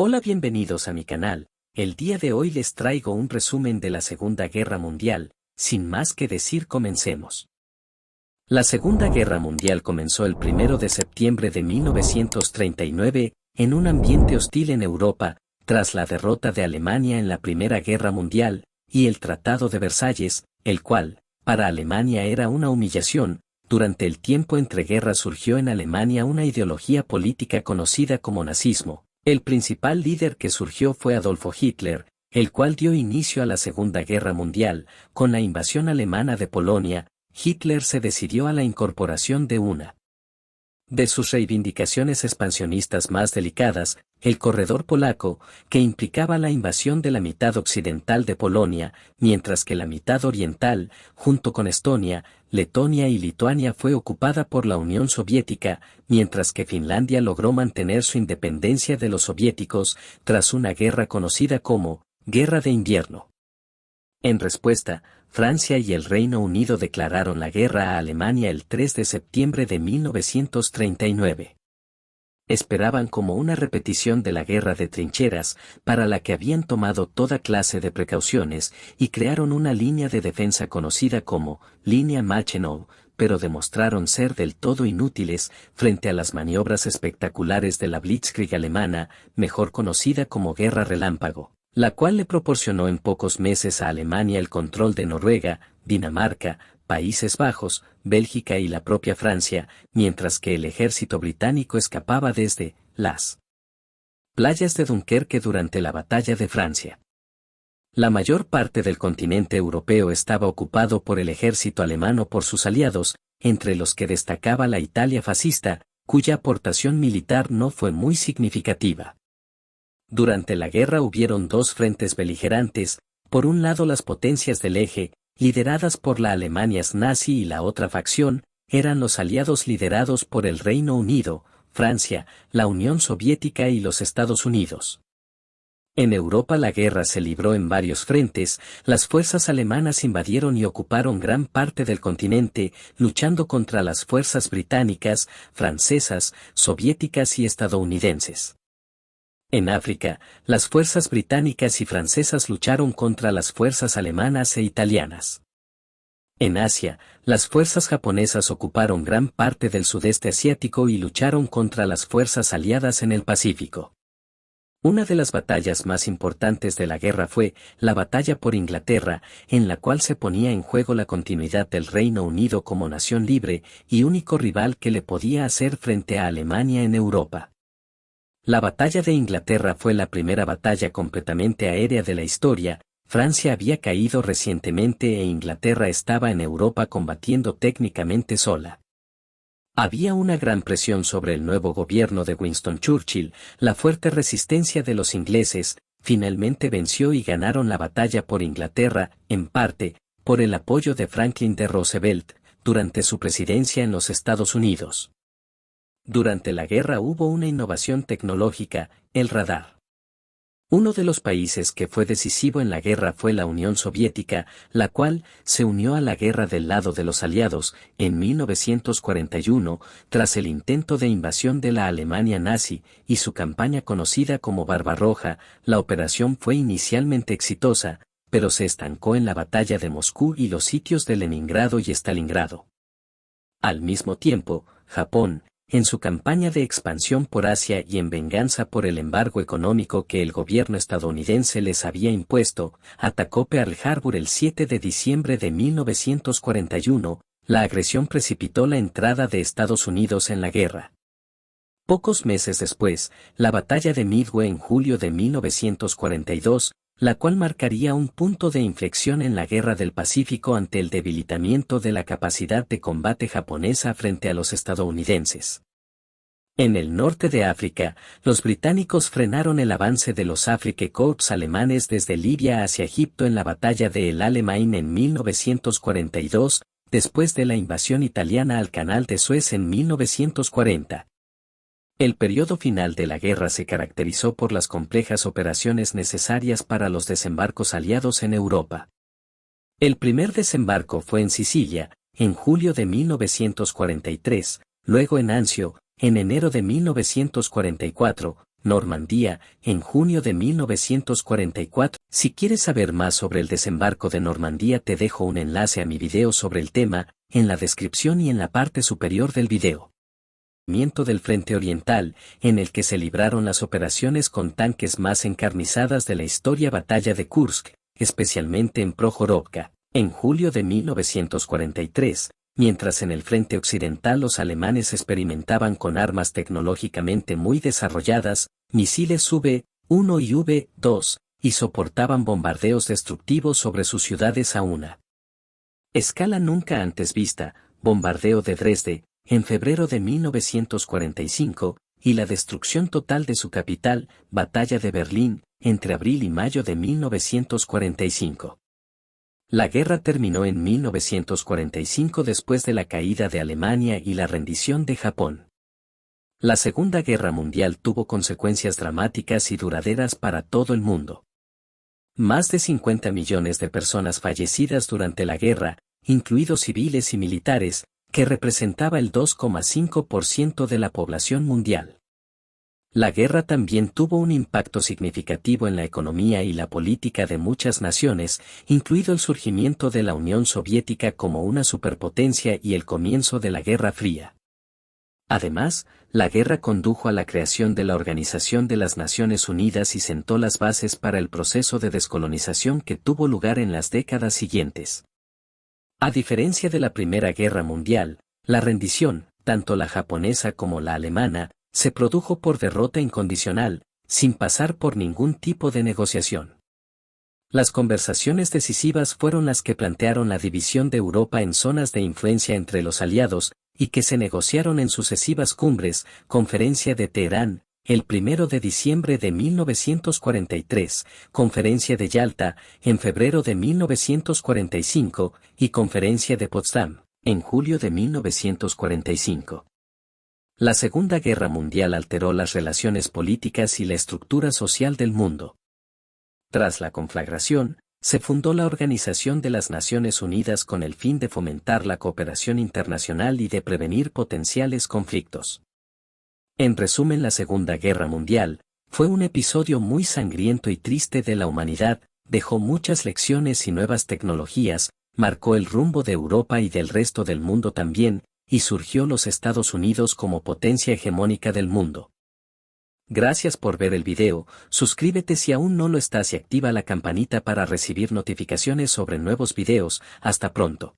Hola, bienvenidos a mi canal. El día de hoy les traigo un resumen de la Segunda Guerra Mundial. Sin más que decir, comencemos. La Segunda Guerra Mundial comenzó el 1 de septiembre de 1939, en un ambiente hostil en Europa, tras la derrota de Alemania en la Primera Guerra Mundial, y el Tratado de Versalles, el cual, para Alemania era una humillación. Durante el tiempo entre guerras surgió en Alemania una ideología política conocida como nazismo. El principal líder que surgió fue Adolfo Hitler, el cual dio inicio a la Segunda Guerra Mundial. Con la invasión alemana de Polonia, Hitler se decidió a la incorporación de una de sus reivindicaciones expansionistas más delicadas, el corredor polaco, que implicaba la invasión de la mitad occidental de Polonia, mientras que la mitad oriental, junto con Estonia, Letonia y Lituania, fue ocupada por la Unión Soviética, mientras que Finlandia logró mantener su independencia de los soviéticos, tras una guerra conocida como Guerra de Invierno. En respuesta, Francia y el Reino Unido declararon la guerra a Alemania el 3 de septiembre de 1939. Esperaban como una repetición de la guerra de trincheras, para la que habían tomado toda clase de precauciones, y crearon una línea de defensa conocida como Línea Maginot, pero demostraron ser del todo inútiles frente a las maniobras espectaculares de la Blitzkrieg alemana, mejor conocida como Guerra Relámpago, la cual le proporcionó en pocos meses a Alemania el control de Noruega, Dinamarca, Países Bajos, Bélgica y la propia Francia, mientras que el ejército británico escapaba desde las playas de Dunkerque durante la Batalla de Francia. La mayor parte del continente europeo estaba ocupado por el ejército alemán o por sus aliados, entre los que destacaba la Italia fascista, cuya aportación militar no fue muy significativa. Durante la guerra hubieron dos frentes beligerantes, por un lado las potencias del eje, lideradas por la Alemania nazi, y la otra facción, eran los aliados liderados por el Reino Unido, Francia, la Unión Soviética y los Estados Unidos. En Europa la guerra se libró en varios frentes. Las fuerzas alemanas invadieron y ocuparon gran parte del continente, luchando contra las fuerzas británicas, francesas, soviéticas y estadounidenses. En África, las fuerzas británicas y francesas lucharon contra las fuerzas alemanas e italianas. En Asia, las fuerzas japonesas ocuparon gran parte del sudeste asiático y lucharon contra las fuerzas aliadas en el Pacífico. Una de las batallas más importantes de la guerra fue la Batalla por Inglaterra, en la cual se ponía en juego la continuidad del Reino Unido como nación libre y único rival que le podía hacer frente a Alemania en Europa. La Batalla de Inglaterra fue la primera batalla completamente aérea de la historia. Francia había caído recientemente e Inglaterra estaba en Europa combatiendo técnicamente sola. Había una gran presión sobre el nuevo gobierno de Winston Churchill. La fuerte resistencia de los ingleses finalmente venció y ganaron la batalla por Inglaterra, en parte, por el apoyo de Franklin D. Roosevelt, durante su presidencia en los Estados Unidos. Durante la guerra hubo una innovación tecnológica, el radar. Uno de los países que fue decisivo en la guerra fue la Unión Soviética, la cual se unió a la guerra del lado de los aliados en 1941, tras el intento de invasión de la Alemania nazi y su campaña conocida como Barbarroja. La operación fue inicialmente exitosa, pero se estancó en la batalla de Moscú y los sitios de Leningrado y Stalingrado. Al mismo tiempo, Japón, en su campaña de expansión por Asia y en venganza por el embargo económico que el gobierno estadounidense les había impuesto, atacó Pearl Harbor el 7 de diciembre de 1941. La agresión precipitó la entrada de Estados Unidos en la guerra. Pocos meses después, la batalla de Midway en julio de 1942, la cual marcaría un punto de inflexión en la Guerra del Pacífico ante el debilitamiento de la capacidad de combate japonesa frente a los estadounidenses. En el norte de África, los británicos frenaron el avance de los Afrika Korps alemanes desde Libia hacia Egipto en la batalla de El Alamein en 1942, después de la invasión italiana al Canal de Suez en 1940. El periodo final de la guerra se caracterizó por las complejas operaciones necesarias para los desembarcos aliados en Europa. El primer desembarco fue en Sicilia, en julio de 1943, luego en Anzio, en enero de 1944, Normandía, en junio de 1944. Si quieres saber más sobre el desembarco de Normandía, te dejo un enlace a mi video sobre el tema, en la descripción y en la parte superior del video. Del Frente Oriental, en el que se libraron las operaciones con tanques más encarnizadas de la historia. Batalla de Kursk, especialmente en Prokhorovka, en julio de 1943, mientras en el frente occidental los alemanes experimentaban con armas tecnológicamente muy desarrolladas, misiles V-1 y V-2, y soportaban bombardeos destructivos sobre sus ciudades a una escala nunca antes vista. Bombardeo de Dresde, en febrero de 1945, y la destrucción total de su capital. Batalla de Berlín, entre abril y mayo de 1945. La guerra terminó en 1945 después de la caída de Alemania y la rendición de Japón. La Segunda Guerra Mundial tuvo consecuencias dramáticas y duraderas para todo el mundo. Más de 50 millones de personas fallecidas durante la guerra, incluidos civiles y militares, que representaba el 2,5% de la población mundial. La guerra también tuvo un impacto significativo en la economía y la política de muchas naciones, incluido el surgimiento de la Unión Soviética como una superpotencia y el comienzo de la Guerra Fría. Además, la guerra condujo a la creación de la Organización de las Naciones Unidas y sentó las bases para el proceso de descolonización que tuvo lugar en las décadas siguientes. A diferencia de la Primera Guerra Mundial, la rendición, tanto la japonesa como la alemana, se produjo por derrota incondicional, sin pasar por ningún tipo de negociación. Las conversaciones decisivas fueron las que plantearon la división de Europa en zonas de influencia entre los aliados, y que se negociaron en sucesivas cumbres. Conferencia de Teherán, el 1 de diciembre de 1943, Conferencia de Yalta, en febrero de 1945, y Conferencia de Potsdam, en julio de 1945. La Segunda Guerra Mundial alteró las relaciones políticas y la estructura social del mundo. Tras la conflagración, se fundó la Organización de las Naciones Unidas con el fin de fomentar la cooperación internacional y de prevenir potenciales conflictos. En resumen, la Segunda Guerra Mundial fue un episodio muy sangriento y triste de la humanidad, dejó muchas lecciones y nuevas tecnologías, marcó el rumbo de Europa y del resto del mundo también, y surgió los Estados Unidos como potencia hegemónica del mundo. Gracias por ver el video, suscríbete si aún no lo estás y activa la campanita para recibir notificaciones sobre nuevos videos. Hasta pronto.